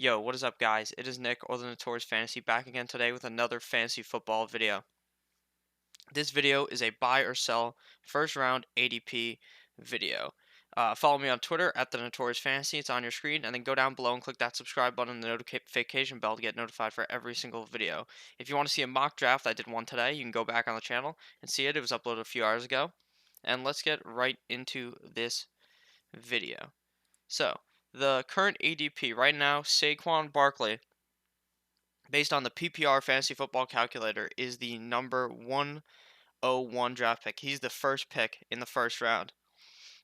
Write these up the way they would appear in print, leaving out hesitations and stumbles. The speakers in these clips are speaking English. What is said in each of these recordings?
Yo, what is up, guys? It is Nick, or the Notorious Fantasy, back again today with another fantasy football video. This video is a buy or sell first round ADP video. Follow me on Twitter at the Notorious Fantasy. It's on your screen, and then go down below and click that subscribe button and the notification bell to get notified for every single video. If you want to see a mock draft, I did one today. You can go back on the channel and see it. It was uploaded a few hours ago. And let's get right into this video. So, the current ADP right now, Saquon Barkley, based on the PPR Fantasy Football Calculator, is the number 101 draft pick. He's the first pick in the first round.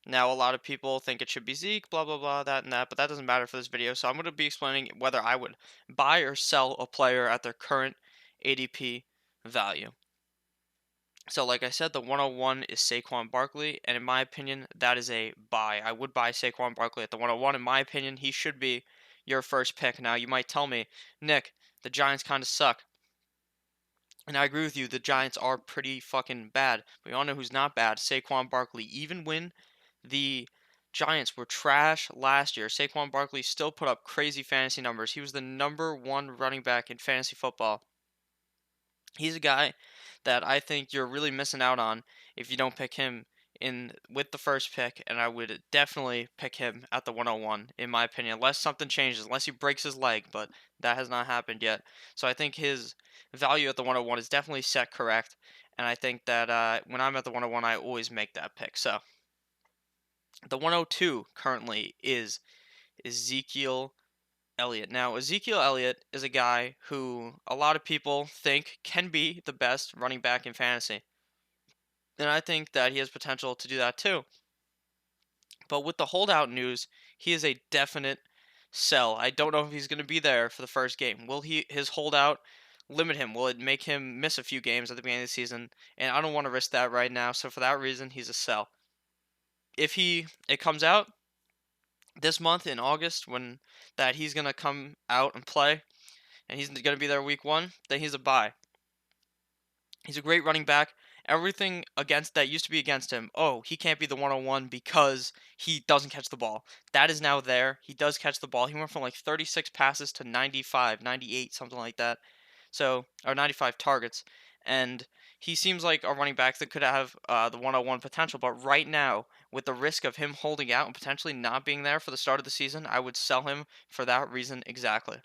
Now, a lot of people think it should be Zeke, blah, blah, blah, that and that, but that doesn't matter for this video. So I'm going to be explaining whether I would buy or sell a player at their current ADP value. So, like I said, the 101 is Saquon Barkley, and in my opinion, that is a buy. I would buy Saquon Barkley at the 101. In my opinion, he should be your first pick. Now, you might tell me, Nick, the Giants kind of suck. And I agree with you, the Giants are pretty fucking bad. We all know who's not bad, Saquon Barkley. Even when the Giants were trash last year, Saquon Barkley still put up crazy fantasy numbers. He was the number one running back in fantasy football. He's a guy that I think you're really missing out on if you don't pick him in with the first pick, and I would definitely pick him at the 101 in my opinion, unless something changes, unless he breaks his leg, but that has not happened yet. So I think his value at the 101 is definitely set correct, and I think that when I'm at the 101, I always make that pick. So the 102 currently is Ezekiel Elliott. Now, Ezekiel Elliott is a guy who a lot of people think can be the best running back in fantasy. And I think that he has potential to do that too. But with the holdout news, he is a definite sell. I don't know if he's going to be there for the first game. Will his holdout limit him? Will it make him miss a few games at the beginning of the season? And I don't want to risk that right now. So for that reason, he's a sell. If it comes out this month in August when that he's going to come out and play, and he's going to be there week 1, then he's a buy. He's a great running back. Everything against that used to be against him. Oh, he can't be the 101 because he doesn't catch the ball. That is now there. He does catch the ball. He went from like 36 passes to 95, 98, something like that. So, or 95 targets. And he seems like a running back that could have the 101 potential. But right now, with the risk of him holding out and potentially not being there for the start of the season, I would sell him for that reason exactly.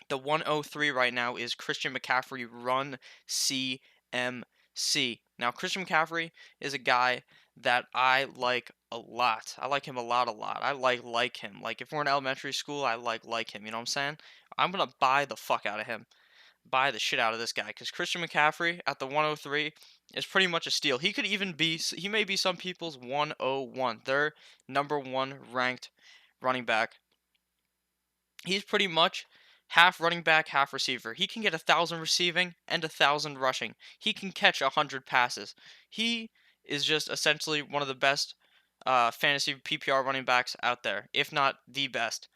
The 103 right now is Christian McCaffrey, run CMC. Now, Christian McCaffrey is a guy that I like a lot. I like him a lot, a lot. I like him. Like, if we're in elementary school, I like him. You know what I'm saying? I'm going to buy the fuck out of him. Buy the shit out of this guy. Because Christian McCaffrey at the 103 is pretty much a steal. He could even be, he may be some people's 101. Their number one ranked running back. He's pretty much half running back, half receiver. He can get 1,000 receiving and 1,000 rushing. He can catch 100 passes. He is just essentially one of the best fantasy PPR running backs out there, if not the best.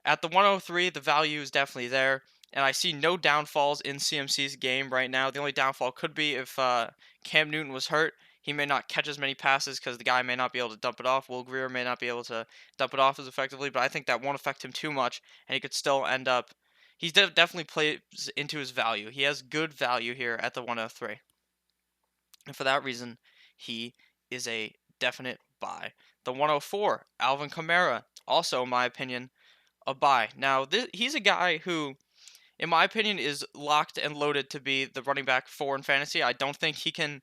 At the 103, the value is definitely there, and I see no downfalls in CMC's game right now. The only downfall could be if Cam Newton was hurt. He may not catch as many passes because the guy may not be able to dump it off. Will Greer may not be able to dump it off as effectively, but I think that won't affect him too much, and he could still end up. He definitely plays into his value. He has good value here at the 103. And for that reason, he is a definite buy. The 104, Alvin Kamara, also, in my opinion, a buy. Now, he's a guy who, in my opinion, is locked and loaded to be the running back 4 in fantasy. I don't think he can.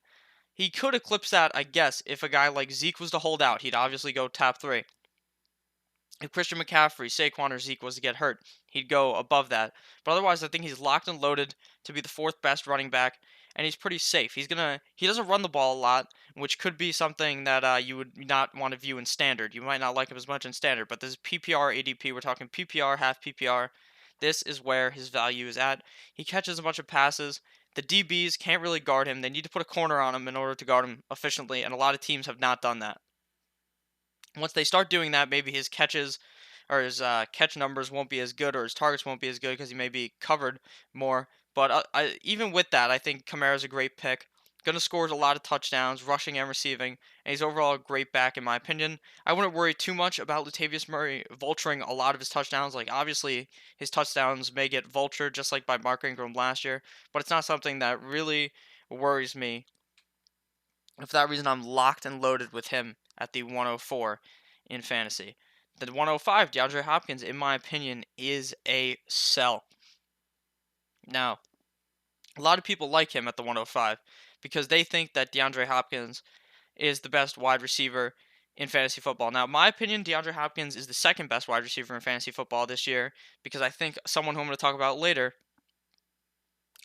He could eclipse that, I guess, if a guy like Zeke was to hold out. He'd obviously go top 3. If Christian McCaffrey, Saquon, or Zeke was to get hurt, he'd go above that. But otherwise, I think he's locked and loaded to be the 4th best running back, and he's pretty safe. He doesn't run the ball a lot, which could be something that you would not want to view in standard. You might not like him as much in standard, but this is PPR ADP. We're talking PPR, half PPR. This is where his value is at. He catches a bunch of passes. The DBs can't really guard him. They need to put a corner on him in order to guard him efficiently, and a lot of teams have not done that. Once they start doing that, maybe his catches or his catch numbers won't be as good, or his targets won't be as good because he may be covered more. But even with that, I think Kamara's a great pick. Gonna score a lot of touchdowns, rushing and receiving, and he's overall a great back in my opinion. I wouldn't worry too much about Latavius Murray vulturing a lot of his touchdowns. Like obviously his touchdowns may get vultured just like by Mark Ingram last year, but it's not something that really worries me. And for that reason, I'm locked and loaded with him at the 104 in fantasy. The 105, DeAndre Hopkins, in my opinion, is a sell. Now, a lot of people like him at the 105 because they think that DeAndre Hopkins is the best wide receiver in fantasy football. Now, in my opinion, DeAndre Hopkins is the second best wide receiver in fantasy football this year because I think someone who I'm going to talk about later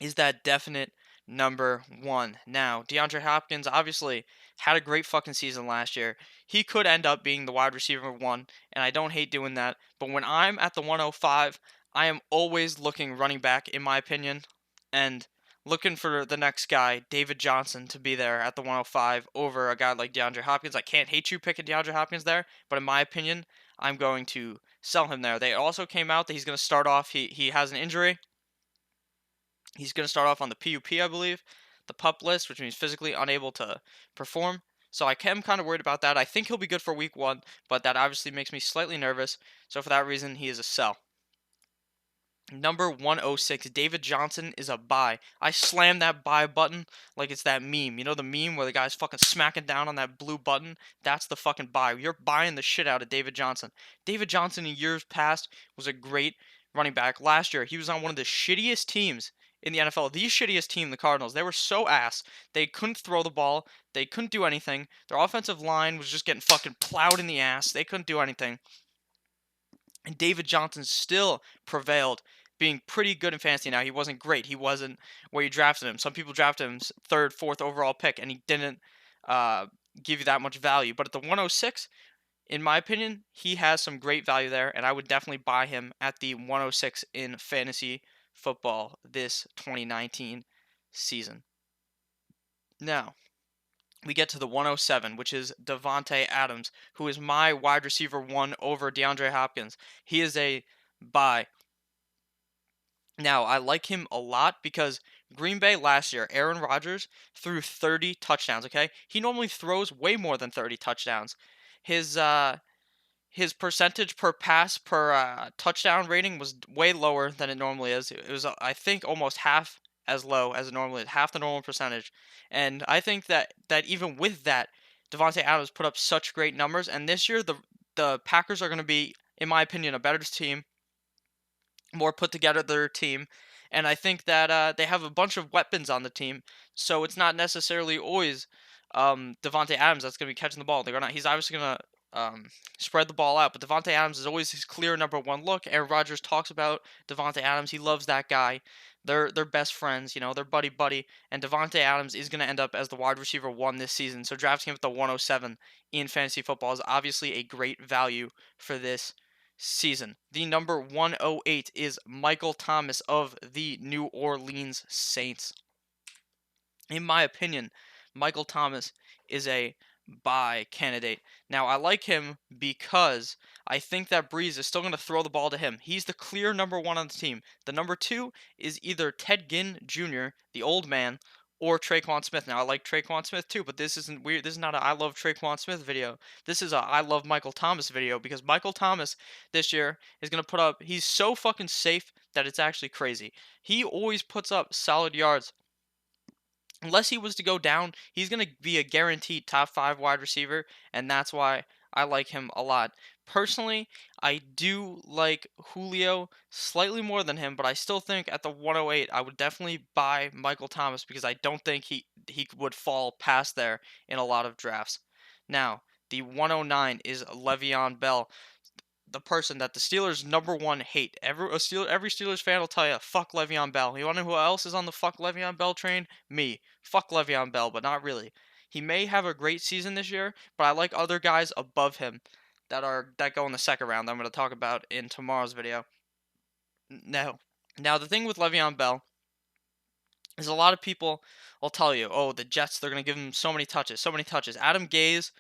is that definite number one. Now, DeAndre Hopkins obviously had a great fucking season last year. He could end up being the wide receiver one, and I don't hate doing that. But when I'm at the 105, I am always looking running back, in my opinion, and looking for the next guy, David Johnson, to be there at the 105 over a guy like DeAndre Hopkins. I can't hate you picking DeAndre Hopkins there, but in my opinion, I'm going to sell him there. They also came out that he's going to start off, he has an injury. He's going to start off on the PUP, I believe, the PUP list, which means physically unable to perform. So I am kind of worried about that. I think he'll be good for week one, but that obviously makes me slightly nervous. So for that reason, he is a sell. Number 106, David Johnson is a buy. I slammed that buy button like it's that meme. You know the meme where the guy's fucking smacking down on that blue button? That's the fucking buy. You're buying the shit out of David Johnson. David Johnson in years past was a great running back. Last year, he was on one of the shittiest teams in the NFL. The shittiest team, the Cardinals. They were so ass. They couldn't throw the ball. They couldn't do anything. Their offensive line was just getting fucking plowed in the ass. They couldn't do anything. And David Johnson still prevailed, being pretty good in fantasy. Now, he wasn't great. He wasn't where you drafted him. Some people drafted him third, fourth overall pick, and he didn't uh, give you that much value. But at the 106, in my opinion, he has some great value there, and I would definitely buy him at the 106 in fantasy football this 2019 season. Now, we get to the 107, which is Davante Adams, who is my wide receiver one over DeAndre Hopkins. He is a buy. Now, I like him a lot because Green Bay last year, Aaron Rodgers threw 30 touchdowns, okay? He normally throws way more than 30 touchdowns. His his percentage per pass per touchdown rating was way lower than it normally is. It was, I think, almost half as low as it normally is, half the normal percentage. And I think that even with that, Devontae Adams put up such great numbers. And this year, the Packers are going to be, in my opinion, a better team, more put together their team. And I think that they have a bunch of weapons on the team, so it's not necessarily always Devontae Adams that's going to be catching the ball. They're gonna, he's obviously going to spread the ball out, but Devontae Adams is always his clear number one look. Aaron Rodgers talks about Devontae Adams. He loves that guy. They're best friends, you know, they're buddy, and Devontae Adams is going to end up as the wide receiver one this season. So drafting him at the 107 in fantasy football is obviously a great value for this season. The number 108 is Michael Thomas of the New Orleans Saints. In my opinion, Michael Thomas is a buy candidate. Now, I like him because I think that Breeze is still going to throw the ball to him. He's the clear number one on the team. The number two is either Ted Ginn Jr., the old man, or Traquan Smith. Now, I like Traquan Smith too, but this isn't weird. This is not a I love Traquan Smith video. This is a I love Michael Thomas video because Michael Thomas this year is going to put up, he's so fucking safe that it's actually crazy. He always puts up solid yards. Unless he was to go down, he's going to be a guaranteed top 5 wide receiver, and that's why I like him a lot. Personally, I do like Julio slightly more than him, but I still think at the 108, I would definitely buy Michael Thomas because I don't think he would fall past there in a lot of drafts. Now, the 109 is Le'Veon Bell, the person that the Steelers number one hate. Every Steelers fan will tell you, fuck Le'Veon Bell. You want to know who else is on the fuck Le'Veon Bell train? Me. Fuck Le'Veon Bell, but not really. He may have a great season this year, but I like other guys above him that go in the second round that I'm going to talk about in tomorrow's video. Now the thing with Le'Veon Bell is a lot of people will tell you, oh, the Jets, they're going to give him so many touches, so many touches. Adam Gase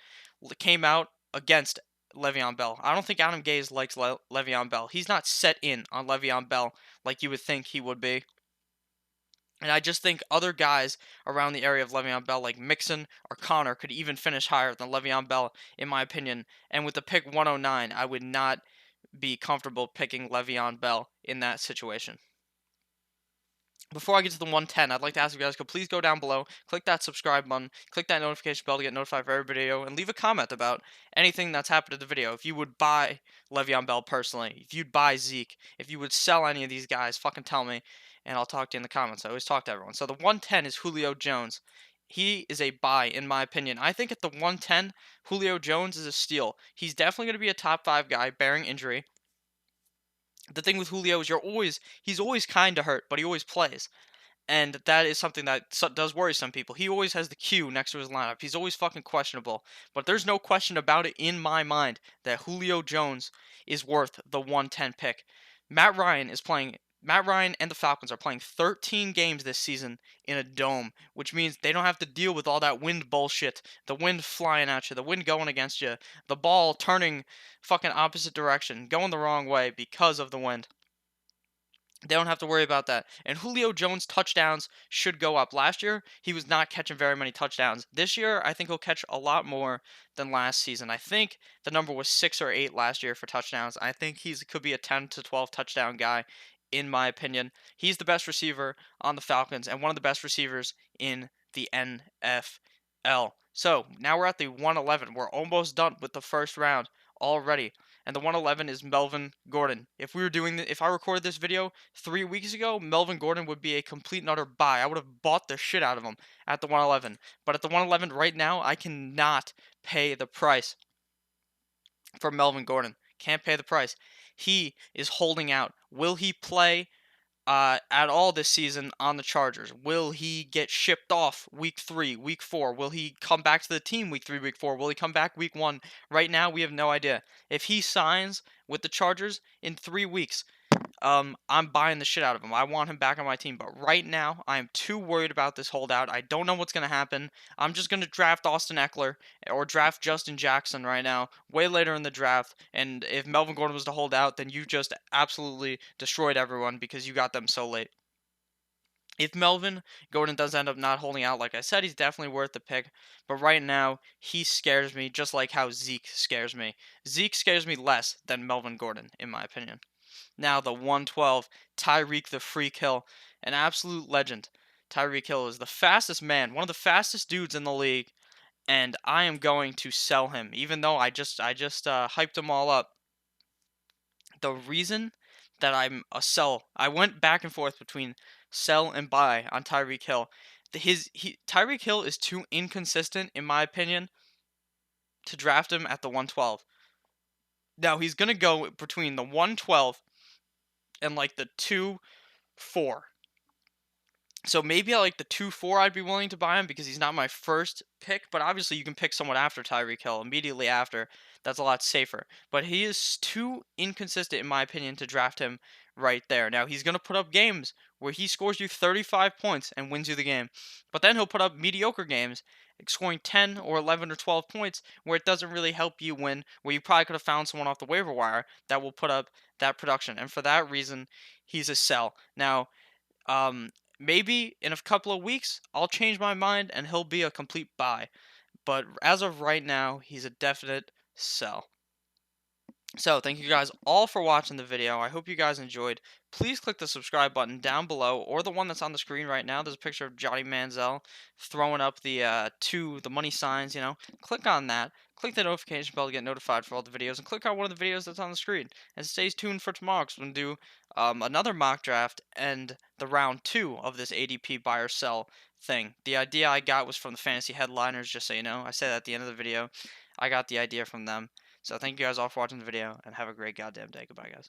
came out against Le'Veon Bell. I don't think Adam Gase likes Le'Veon Bell. He's not set in on Le'Veon Bell like you would think he would be. And I just think other guys around the area of Le'Veon Bell, like Mixon or Connor, could even finish higher than Le'Veon Bell, in my opinion. And with the pick 109, I would not be comfortable picking Le'Veon Bell in that situation. Before I get to the 110, I'd like to ask you guys, could please go down below, click that subscribe button, click that notification bell to get notified for every video, and leave a comment about anything that's happened to the video. If you would buy Le'Veon Bell personally, if you'd buy Zeke, if you would sell any of these guys, fucking tell me, and I'll talk to you in the comments. I always talk to everyone. So the 110 is Julio Jones. He is a buy, in my opinion. I think at the 110, Julio Jones is a steal. He's definitely going to be a top 5 guy, bearing injury. The thing with Julio is he's always kind of hurt, but he always plays. And that is something that does worry some people. He always has the Q next to his lineup. He's always fucking questionable. But there's no question about it in my mind that Julio Jones is worth the 110 pick. Matt Ryan and the Falcons are playing 13 games this season in a dome, which means they don't have to deal with all that wind bullshit. The wind flying at you, the wind going against you, the ball turning fucking opposite direction, going the wrong way because of the wind. They don't have to worry about that. And Julio Jones' touchdowns should go up. Last year, he was not catching very many touchdowns. This year, I think he'll catch a lot more than last season. I think the number was 6 or 8 last year for touchdowns. I think he could be a 10 to 12 touchdown guy, in my opinion. He's the best receiver on the Falcons and one of the best receivers in the NFL. So now we're at the 111. We're almost done with the first round already. And the 111 is Melvin Gordon. If I recorded this video 3 weeks ago, Melvin Gordon would be a complete and utter buy. I would have bought the shit out of him at the 111. But at the 111 right now, I cannot pay the price for Melvin Gordon. Can't pay the price. He is holding out. Will he play at all this season on the Chargers? Will he get shipped off week 3, week 4? Will he come back to the team week 3, week 4? Will he come back week 1? Right now, we have no idea. If he signs with the Chargers in 3 weeks, I'm buying the shit out of him. I want him back on my team. But right now, I am too worried about this holdout. I don't know what's going to happen. I'm just going to draft Austin Eckler or draft Justin Jackson right now, way later in the draft. And if Melvin Gordon was to hold out, then you just absolutely destroyed everyone because you got them so late. If Melvin Gordon does end up not holding out, like I said, he's definitely worth the pick. But right now, he scares me just like how Zeke scares me. Zeke scares me less than Melvin Gordon, in my opinion. Now the 112, Tyreek the Freak Hill, an absolute legend. Tyreek Hill is the fastest man, one of the fastest dudes in the league, and I am going to sell him. Even though I just hyped them all up. The reason that I'm a sell, I went back and forth between sell and buy on Tyreek Hill. Tyreek Hill is too inconsistent, in my opinion, to draft him at the 112. Now he's gonna go between the 112 and like the 2-4. So maybe at like the 2-4 I'd be willing to buy him because he's not my first pick, but obviously you can pick someone after Tyreek Hill immediately after. That's a lot safer. But he is too inconsistent in my opinion to draft him right there. Now he's going to put up games where he scores you 35 points and wins you the game. But then he'll put up mediocre games scoring 10 or 11 or 12 points where it doesn't really help you win, where you probably could have found someone off the waiver wire that will put up that production. And for that reason, he's a sell. Now, maybe in a couple of weeks, I'll change my mind and he'll be a complete buy. But as of right now, he's a definite sell. So, thank you guys all for watching the video. I hope you guys enjoyed. Please click the subscribe button down below or the one that's on the screen right now. There's a picture of Johnny Manziel throwing up the money signs, you know. Click on that. Click the notification bell to get notified for all the videos and click on one of the videos that's on the screen. And stay tuned for tomorrow because we're going to do another mock draft and the round 2 of this ADP buy or sell thing. The idea I got was from the fantasy headliners, just so you know. I said at the end of the video. I got the idea from them. So thank you guys all for watching the video, and have a great goddamn day. Goodbye, guys.